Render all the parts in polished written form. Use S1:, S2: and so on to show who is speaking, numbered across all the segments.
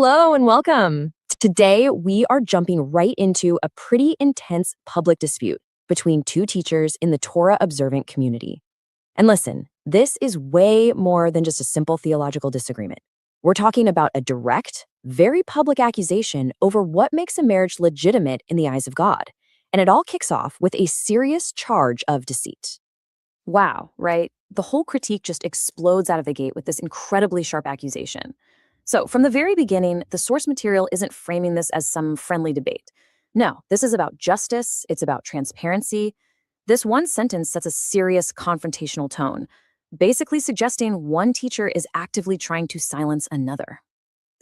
S1: Hello and welcome. Today, we are jumping right into a pretty intense public dispute between two teachers in the Torah observant community. And listen, this is way more than just a simple theological disagreement. We're talking about a direct, very public accusation over what makes a marriage legitimate in the eyes of God. And it all kicks off with a serious charge of deceit. Wow, right? The whole critique just explodes out of the gate with this incredibly sharp accusation. So, from the very beginning, the source material isn't framing this as some friendly debate. No, this is about justice, it's about transparency. This one sentence sets a serious confrontational tone, basically suggesting one teacher is actively trying to silence another.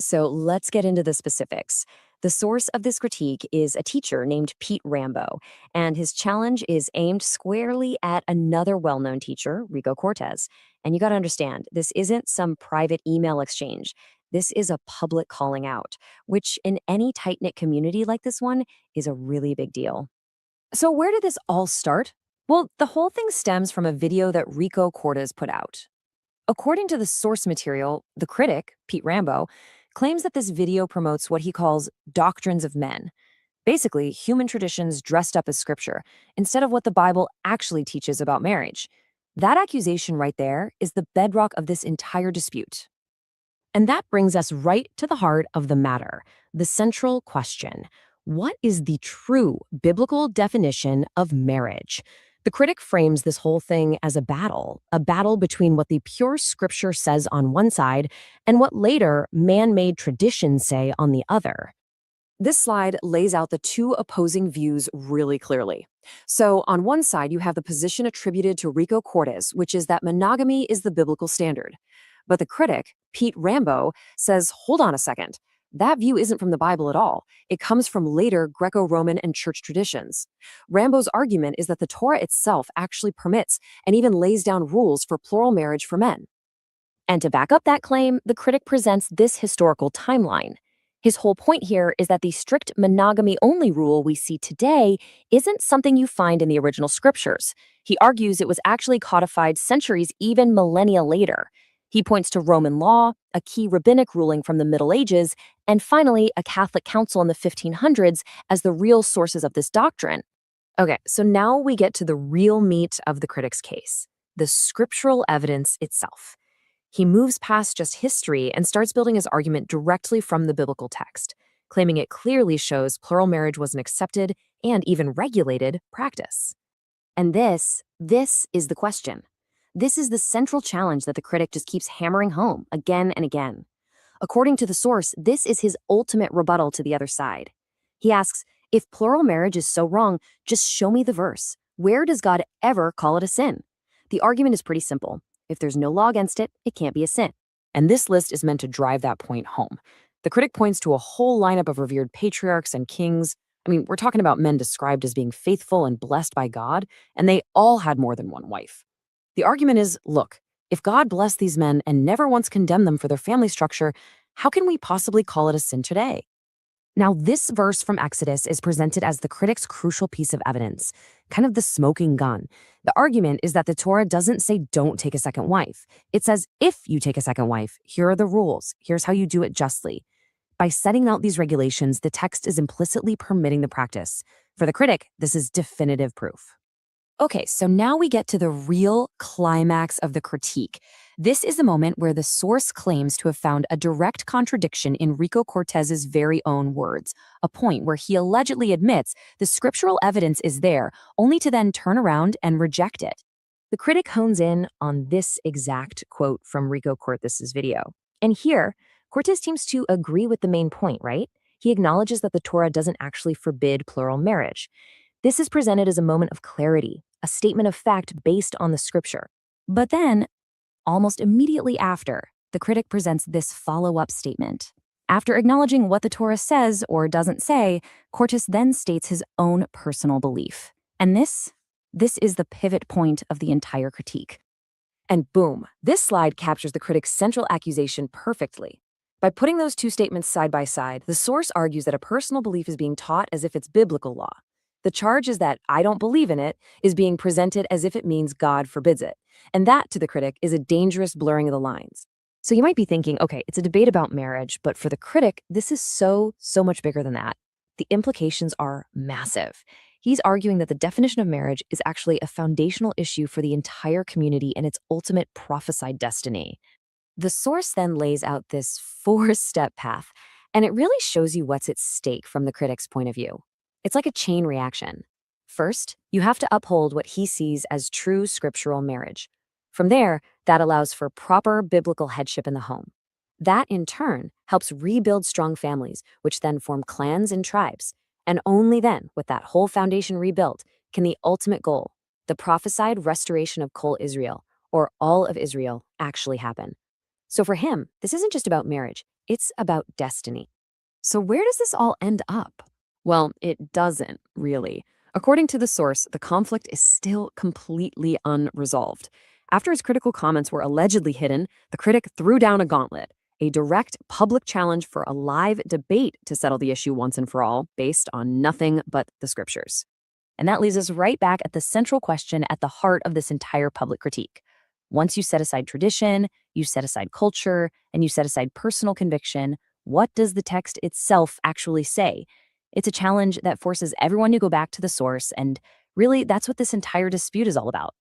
S1: So let's get into the specifics. The source of this critique is a teacher named Pete Rambo, and his challenge is aimed squarely at another well-known teacher, Rico Cortes. And you got to understand, this isn't some private email exchange. This is a public calling out, which in any tight-knit community like this one is a really big deal. So where did this all start? Well, the whole thing stems from a video that Rico Cortes put out. According to the source material, the critic, Pete Rambo, claims that this video promotes what he calls doctrines of men, basically human traditions dressed up as scripture, instead of what the Bible actually teaches about marriage. That accusation right there is the bedrock of this entire dispute. And that brings us right to the heart of the matter, the central question. What is the true biblical definition of marriage? The critic frames this whole thing as a battle between what the pure scripture says on one side and what later man-made traditions say on the other. This slide lays out the two opposing views really clearly. So on one side, you have the position attributed to Rico Cortes, which is that monogamy is the biblical standard. But the critic, Pete Rambo, says, hold on a second. That view isn't from the Bible at all. It comes from later Greco-Roman and church traditions. Rambo's argument is that the Torah itself actually permits and even lays down rules for plural marriage for men. And to back up that claim, the critic presents this historical timeline. His whole point here is that the strict monogamy-only rule we see today isn't something you find in the original scriptures. He argues it was actually codified centuries, even millennia later. He points to Roman law, a key rabbinic ruling from the Middle Ages, and finally, a Catholic council in the 1500s as the real sources of this doctrine. Okay, so now we get to the real meat of the critic's case, the scriptural evidence itself. He moves past just history and starts building his argument directly from the biblical text, claiming it clearly shows plural marriage was an accepted and even regulated practice. And this is the question. This is the central challenge that the critic just keeps hammering home again and again. According to the source, this is his ultimate rebuttal to the other side. He asks, if plural marriage is so wrong, just show me the verse. Where does God ever call it a sin? The argument is pretty simple. If there's no law against it, it can't be a sin. And this list is meant to drive that point home. The critic points to a whole lineup of revered patriarchs and kings. I mean, we're talking about men described as being faithful and blessed by God, and they all had more than one wife. The argument is, look, if God blessed these men and never once condemned them for their family structure, how can we possibly call it a sin today? Now, this verse from Exodus is presented as the critic's crucial piece of evidence, kind of the smoking gun. The argument is that the Torah doesn't say don't take a second wife. It says if you take a second wife, here are the rules. Here's how you do it justly. By setting out these regulations, the text is implicitly permitting the practice. For the critic, this is definitive proof. Okay, so now we get to the real climax of the critique. This is the moment where the source claims to have found a direct contradiction in Rico Cortes's very own words, a point where he allegedly admits the scriptural evidence is there, only to then turn around and reject it. The critic hones in on this exact quote from Rico Cortes's video. And here, Cortes seems to agree with the main point, right? He acknowledges that the Torah doesn't actually forbid plural marriage. This is presented as a moment of clarity, a statement of fact based on the scripture. But then, almost immediately after, the critic presents this follow-up statement. After acknowledging what the Torah says or doesn't say, Cortes then states his own personal belief. And this is the pivot point of the entire critique. And boom, this slide captures the critic's central accusation perfectly. By putting those two statements side by side, the source argues that a personal belief is being taught as if it's biblical law. The charge is that I don't believe in it is being presented as if it means God forbids it. And that, to the critic, is a dangerous blurring of the lines. So you might be thinking, okay, it's a debate about marriage, but for the critic, this is so much bigger than that. The implications are massive. He's arguing that the definition of marriage is actually a foundational issue for the entire community and its ultimate prophesied destiny. The source then lays out this four-step path, and it really shows you what's at stake from the critic's point of view. It's like a chain reaction. First, you have to uphold what he sees as true scriptural marriage. From there, that allows for proper biblical headship in the home. That, in turn, helps rebuild strong families, which then form clans and tribes. And only then, with that whole foundation rebuilt, can the ultimate goal, the prophesied restoration of Kol Israel, or all of Israel, actually happen. So for him, this isn't just about marriage, it's about destiny. So where does this all end up? Well, it doesn't, really. According to the source, the conflict is still completely unresolved. After his critical comments were allegedly hidden, the critic threw down a gauntlet, a direct public challenge for a live debate to settle the issue once and for all, based on nothing but the scriptures. And that leaves us right back at the central question at the heart of this entire public critique. Once you set aside tradition, you set aside culture, and you set aside personal conviction, what does the text itself actually say? It's a challenge that forces everyone to go back to the source, and really, that's what this entire dispute is all about.